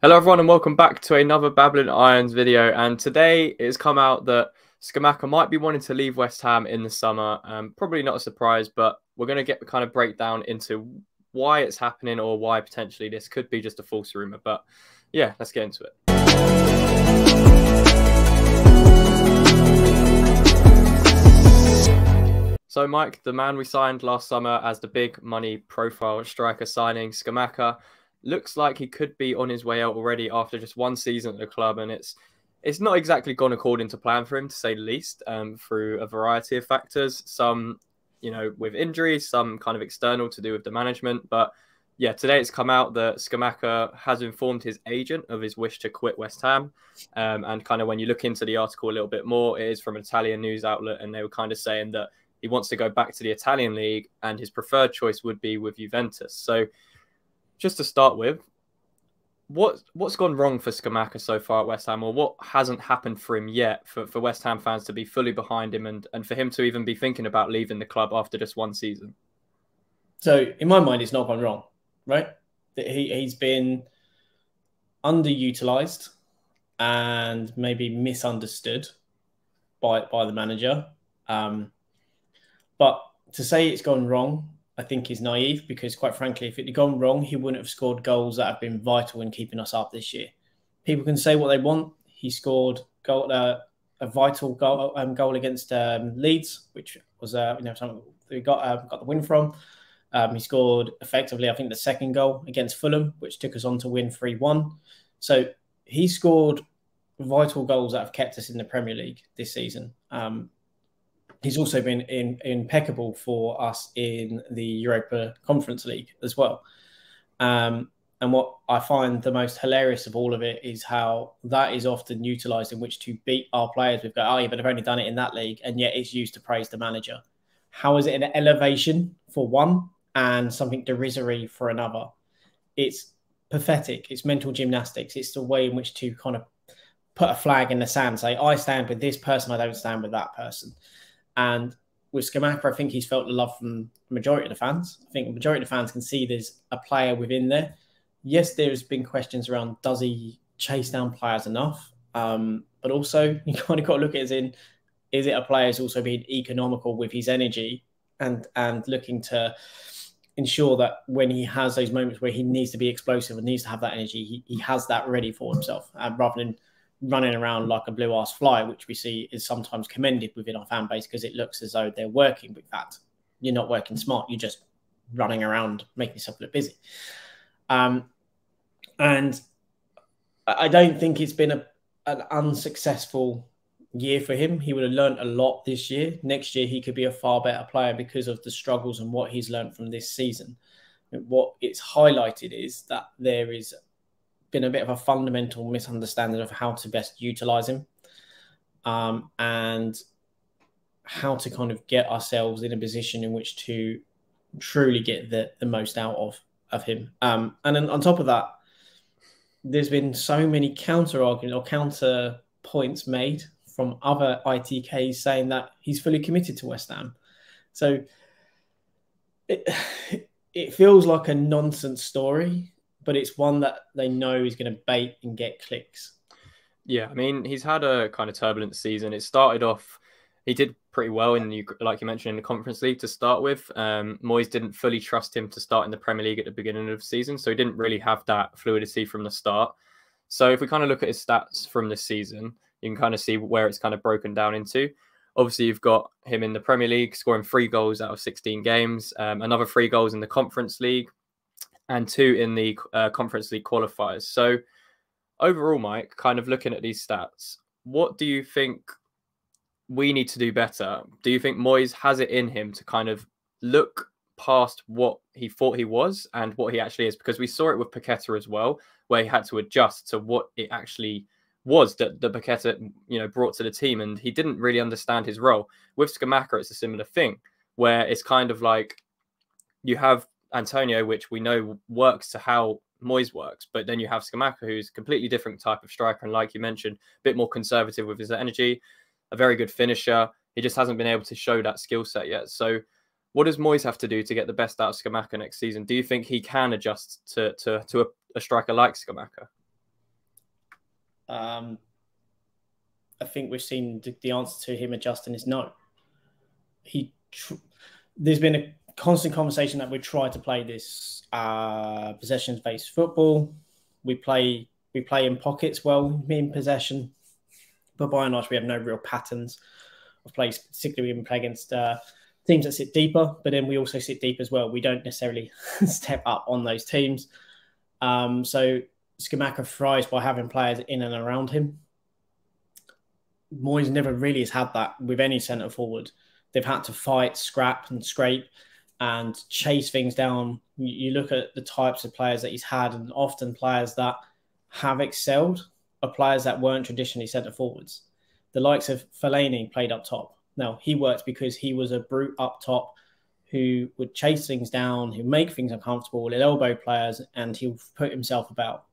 Hello everyone and welcome back to another Babbling Irons video, and today it's come out that Scamacca might be wanting to leave West Ham in the summer. Probably not a surprise, but we're going to get the kind of breakdown into why it's happening or why potentially this could be just a false rumour. But yeah, let's get into it. So Mike, the man we signed last summer as the big money profile striker signing, Scamacca, looks like he could be on his way out already after just one season at the club, and it's not exactly gone according to plan for him, to say the least, through a variety of factors. Some, with injuries, some kind of external to do with the management. But yeah, today it's come out that Scamacca has informed his agent of his wish to quit West Ham. And kind of when you look into the article a little bit more, it is from an Italian news outlet, and they were kind of saying that he wants to go back to the Italian league and his preferred choice would be with Juventus. So just to start with, what's gone wrong for Scamacca so far at West Ham, or what hasn't happened for him yet for West Ham fans to be fully behind him and for him to even be thinking about leaving the club after just one season? So in my mind, it's not gone wrong, right? He's been underutilized and maybe misunderstood by the manager. But to say it's gone wrong, I think is naive, because quite frankly, if it had gone wrong, he wouldn't have scored goals that have been vital in keeping us up this year. People can say what they want. He scored a vital goal against Leeds, which was something we got the win from. He scored effectively, I think, the second goal against Fulham, which took us on to win 3-1. So he scored vital goals that have kept us in the Premier League this season. He's also been impeccable for us in the Europa Conference League as well. And what I find the most hilarious of all of it is how that is often utilised in which to beat our players. We've got, oh yeah, but I've only done it in that league, and yet it's used to praise the manager. How is it an elevation for one and something derisory for another? It's pathetic. It's mental gymnastics. It's the way in which to kind of put a flag in the sand, say, I stand with this person, I don't stand with that person. And with Scamacca, I think he's felt the love from the majority of the fans. I think the majority of the fans can see there's a player within there. Yes, there's been questions around, does he chase down players enough? But also, you kind of got to look at it as in, is it a player who's also being economical with his energy and looking to ensure that when he has those moments where he needs to be explosive and needs to have that energy, he has that ready for himself, rather than running around like a blue-ass fly, which we see is sometimes commended within our fan base because it looks as though they're working with that. You're not working smart. You're just running around, making yourself look busy. And I don't think it's been an unsuccessful year for him. He would have learned a lot this year. Next year, he could be a far better player because of the struggles and what he's learned from this season. What it's highlighted is that there is been a bit of a fundamental misunderstanding of how to best utilize him, and how to kind of get ourselves in a position in which to truly get the most out of him. And then on top of that, there's been so many counter arguments or counter points made from other ITKs saying that he's fully committed to West Ham. So it feels like a nonsense story, but it's one that they know is going to bait and get clicks. Yeah, I mean, he's had a kind of turbulent season. It started off, he did pretty well like you mentioned, in the Conference League to start with. Moyes didn't fully trust him to start in the Premier League at the beginning of the season, so he didn't really have that fluidity from the start. So if we kind of look at his stats from this season, you can kind of see where it's kind of broken down into. Obviously, you've got him in the Premier League scoring 3 goals out of 16 games, another 3 goals in the Conference League, and 2 in the Conference League qualifiers. So overall, Mike, kind of looking at these stats, what do you think we need to do better? Do you think Moyes has it in him to kind of look past what he thought he was and what he actually is? Because we saw it with Paqueta as well, where he had to adjust to what it actually was that the Paqueta, brought to the team, and he didn't really understand his role. With Scamacca, it's a similar thing, where it's kind of like you have Antonio, which we know works to how Moyes works, but then you have Scamacca, who's a completely different type of striker, and like you mentioned, a bit more conservative with his energy, a very good finisher. He just hasn't been able to show that skill set yet. So what does Moyes have to do to get the best out of Scamacca next season? Do you think he can adjust to a striker like Scamacca? I think we've seen the answer to him adjusting is no. There's been a constant conversation that we try to play this possessions-based football. We play in pockets well in possession, but by and large we have no real patterns of plays, particularly when we play against teams that sit deeper, but then we also sit deep as well. We don't necessarily step up on those teams. So Scamacca thrives by having players in and around him. Moyes never really has had that with any centre forward. They've had to fight, scrap and scrape and chase things down. You look at the types of players that he's had, and often players that have excelled are players that weren't traditionally centre forwards. The likes of Fellaini played up top. Now, he worked because he was a brute up top who would chase things down, who make things uncomfortable, he'll elbow players, and he'll put himself about.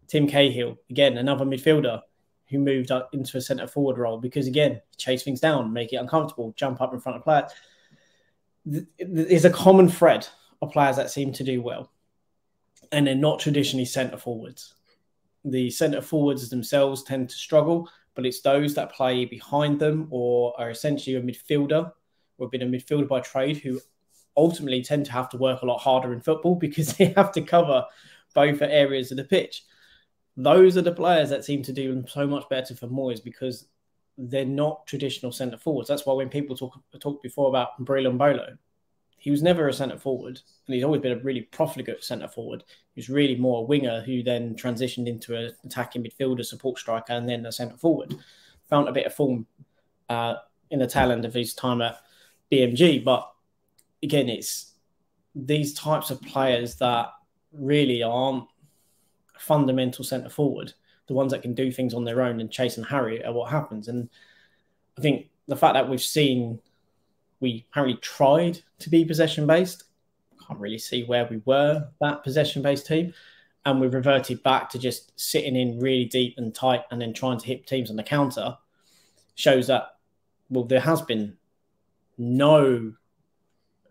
Tim Cahill, again, another midfielder who moved up into a centre forward role because, again, chase things down, make it uncomfortable, jump up in front of players. There's a common thread of players that seem to do well, and they're not traditionally centre forwards. The centre forwards themselves tend to struggle, but it's those that play behind them or are essentially a midfielder or have been a midfielder by trade who ultimately tend to have to work a lot harder in football because they have to cover both areas of the pitch. Those are the players that seem to do so much better for Moyes because they're not traditional centre forwards. That's why when people talk before about Brilo Mbolo, he was never a centre forward, and he's always been a really profligate centre forward. He was really more a winger who then transitioned into an attacking midfielder, support striker, and then a centre forward. Found a bit of form in the tail end of his time at BMG, but again, it's these types of players that really aren't fundamental centre forward, the ones that can do things on their own and chase and harry are what happens. And I think the fact that we apparently tried to be possession-based, can't really see where we were that possession-based team, and we've reverted back to just sitting in really deep and tight and then trying to hit teams on the counter, shows that, well, there has been no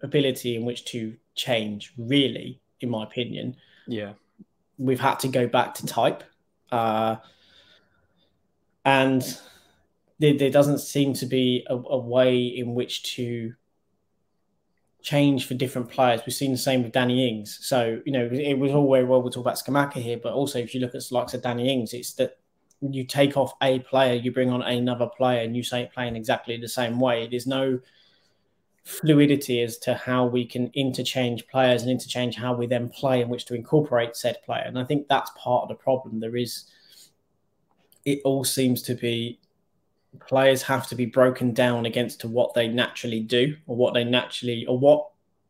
ability in which to change, really, in my opinion. Yeah. We've had to go back to type. And there doesn't seem to be a way in which to change for different players. We've seen the same with Danny Ings. So, it was all very well, we'll talk about Scamacca here, but also if you look at the likes of Danny Ings, it's that you take off a player, you bring on another player, and you say it playing exactly the same way. There's no fluidity as to how we can interchange players and interchange how we then play in which to incorporate said player. And I think that's part of the problem. It all seems to be players have to be broken down against to what they naturally do or what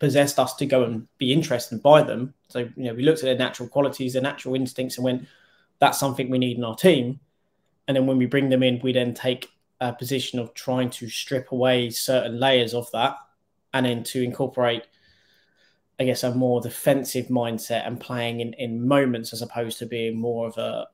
possessed us to go and be interested and buy them. So, we looked at their natural qualities, their natural instincts and went, that's something we need in our team. And then when we bring them in, we then take a position of trying to strip away certain layers of that and then to incorporate, I guess, a more defensive mindset and playing in moments as opposed to being more of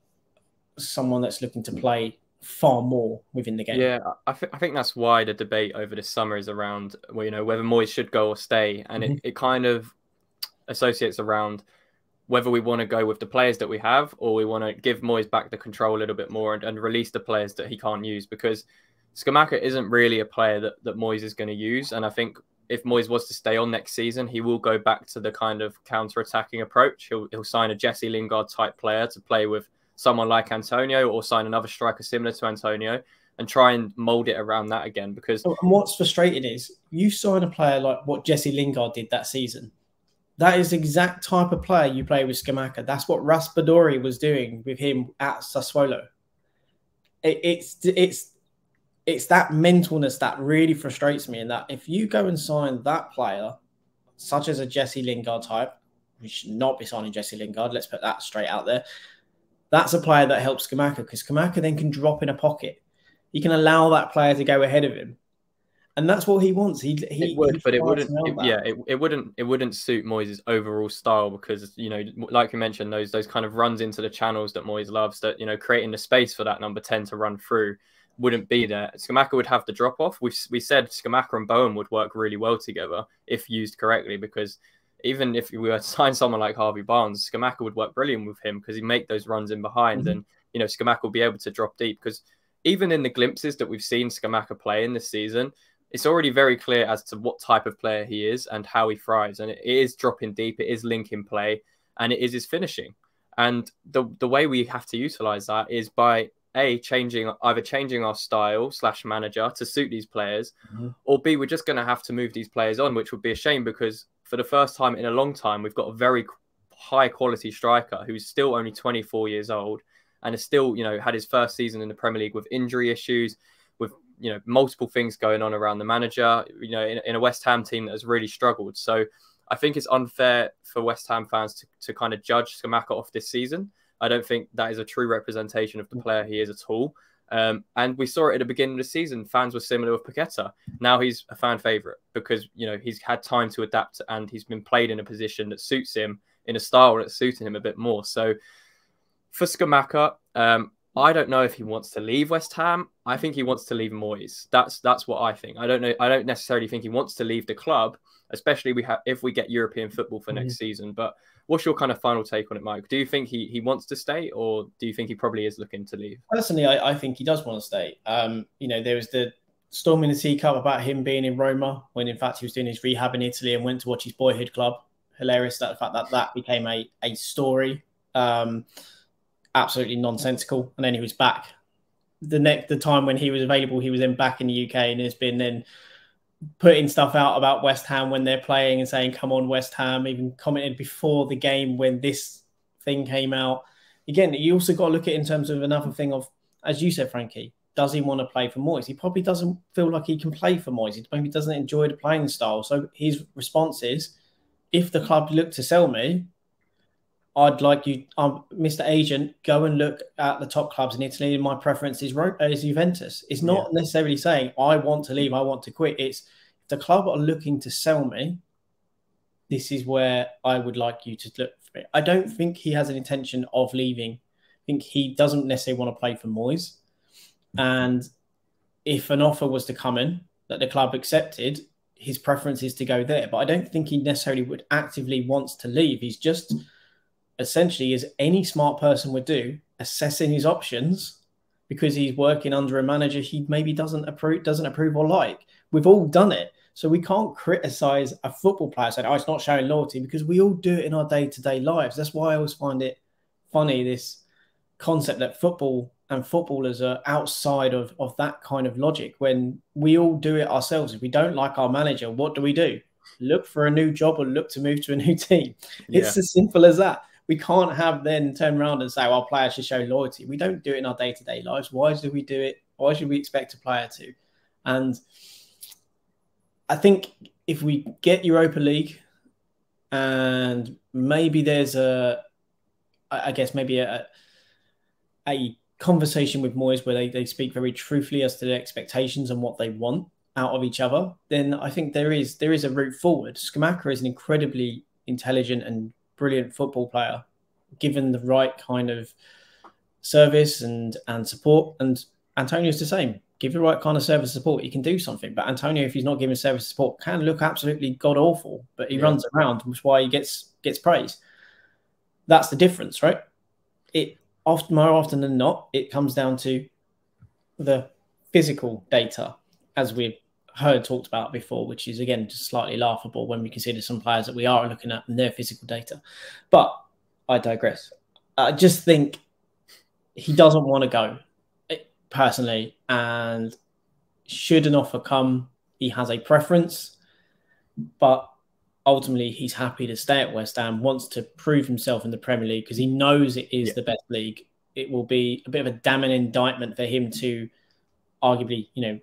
someone that's looking to play far more within the game. Yeah, I think that's why the debate over this summer is around, well, whether Moyes should go or stay. And it kind of associates around whether we want to go with the players that we have or we want to give Moyes back the control a little bit more and release the players that he can't use, because Scamacca isn't really a player that Moyes is going to use. And I think if Moyes was to stay on next season, he will go back to the kind of counter-attacking approach. He'll sign a Jesse Lingard type player to play with someone like Antonio, or sign another striker similar to Antonio and try and mould it around that again. Because and what's frustrating is you sign a player like what Jesse Lingard did that season. That is the exact type of player you play with Scamacca. That's what Raspadori was doing with him at Sassuolo. It's that mentalness that really frustrates me, and that if you go and sign that player, such as a Jesse Lingard type, we should not be signing Jesse Lingard. Let's put that straight out there. That's a player that helps Scamacca because Scamacca then can drop in a pocket. He can allow that player to go ahead of him, and that's what he wants. It wouldn't suit Moyes' overall style because like you mentioned, those kind of runs into the channels that Moyes loves, that creating the space for that number 10 to run through wouldn't be there. Scamacca would have the drop off. We said Scamacca and Bowen would work really well together if used correctly, because even if we were to sign someone like Harvey Barnes, Scamacca would work brilliant with him because he'd make those runs in behind. And you know, Scamacca will be able to drop deep, because even in the glimpses that we've seen Scamacca play in this season, it's already very clear as to what type of player he is and how he thrives. And it is dropping deep, it is linking play, and it is his finishing. And the way we have to utilize that is by either changing our style / manager to suit these players, or B, we're just going to have to move these players on, which would be a shame, because for the first time in a long time, we've got a very high quality striker who's still only 24 years old and has still, you know, had his first season in the Premier League with injury issues, with, you know, multiple things going on around the manager, you know, in a West Ham team that has really struggled. So I think it's unfair for West Ham fans to kind of judge Scamacca off this season. I don't think that is a true representation of the player he is at all. And we saw it at the beginning of the season. Fans were similar with Paqueta. Now he's a fan favourite because, you know, he's had time to adapt and he's been played in a position that suits him, in a style that suited him a bit more. So for Scamacca, I don't know if he wants to leave West Ham. I think he wants to leave Moyes. That's what I think. I don't know. I don't necessarily think he wants to leave the club, especially if we get European football for next season. But what's your kind of final take on it, Mike? Do you think he wants to stay, or do you think he probably is looking to leave? Personally, I think he does want to stay. You know, there was the storm in the teacup about him being in Roma when, in fact, he was doing his rehab in Italy and went to watch his boyhood club. Hilarious that the fact that became a story. Absolutely nonsensical. And then he was back. The time when he was available, he was then back in the UK and has been then putting stuff out about West Ham when they're playing and saying, come on, West Ham, even commented before the game when this thing came out. Again, you also got to look at it in terms of another thing of, as you said, Frankie, does he want to play for Moyes? He probably doesn't feel like he can play for Moyes. He maybe doesn't enjoy the playing style. So his response is, if the club look to sell me, I'd like you, Mr. Agent, go and look at the top clubs in Italy. And my preference is Juventus. It's not necessarily saying I want to leave, I want to quit. It's if the club are looking to sell me, this is where I would like you to look for it. I don't think he has an intention of leaving. I think he doesn't necessarily want to play for Moyes. And if an offer was to come in that the club accepted, his preference is to go there. But I don't think he necessarily would actively wants to leave. He's just essentially, as any smart person would do, assessing his options because he's working under a manager he maybe doesn't approve or like. We've all done it. So we can't criticize a football player saying, oh, it's not showing loyalty, because we all do it in our day-to-day lives. That's why I always find it funny, this concept that football and footballers are outside of that kind of logic, when we all do it ourselves. If we don't like our manager, what do? Look for a new job or look to move to a new team. It's as simple as that. We can't have then turn around and say, well, players should show loyalty. We don't do it in our day-to-day lives. Why should we do it? Why should we expect a player to? And I think if we get Europa League and maybe there's a conversation with Moyes where they speak very truthfully as to their expectations and what they want out of each other, then I think there is a route forward. Scamacca is an incredibly intelligent and brilliant football player, given the right kind of service and support. And Antonio's the same. Give the right kind of service support, he can do something. But Antonio, if he's not giving service support, can look absolutely god awful. But he runs around, which is why he gets praise. That's the difference, right? More often than not, it comes down to the physical data, as we've heard talked about before, which is, again, just slightly laughable when we consider some players that we are looking at and their physical data. But I digress. I just think he doesn't want to go, personally, and should an offer come, he has a preference, but ultimately he's happy to stay at West Ham, wants to prove himself in the Premier League because he knows it is the best league. It will be a bit of a damning indictment for him to arguably, you know,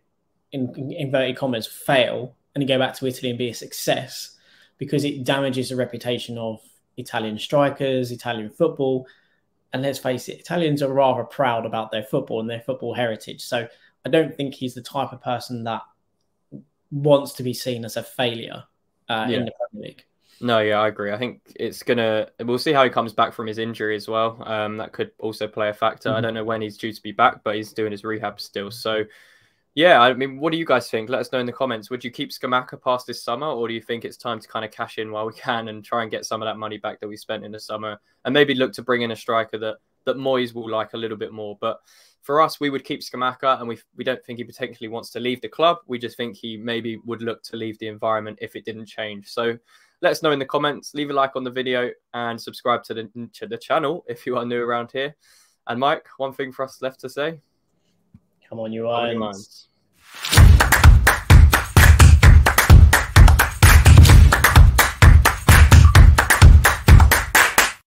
in inverted commas, fail and go back to Italy and be a success, because it damages the reputation of Italian strikers, Italian football. And let's face it, Italians are rather proud about their football and their football heritage. So I don't think he's the type of person that wants to be seen as a failure in the Premier League. No, I agree. I think we'll see how he comes back from his injury as well. That could also play a factor. I don't know when he's due to be back, but he's doing his rehab still. So yeah, I mean, what do you guys think? Let us know in the comments. Would you keep Scamacca past this summer, or do you think it's time to kind of cash in while we can and try and get some of that money back that we spent in the summer, and maybe look to bring in a striker that that Moyes will like a little bit more. But for us, we would keep Scamacca, and we don't think he particularly wants to leave the club. We just think he maybe would look to leave the environment if it didn't change. So let us know in the comments, leave a like on the video, and subscribe to the channel if you are new around here. And Mike, one thing for us left to say. Come on, you Irons.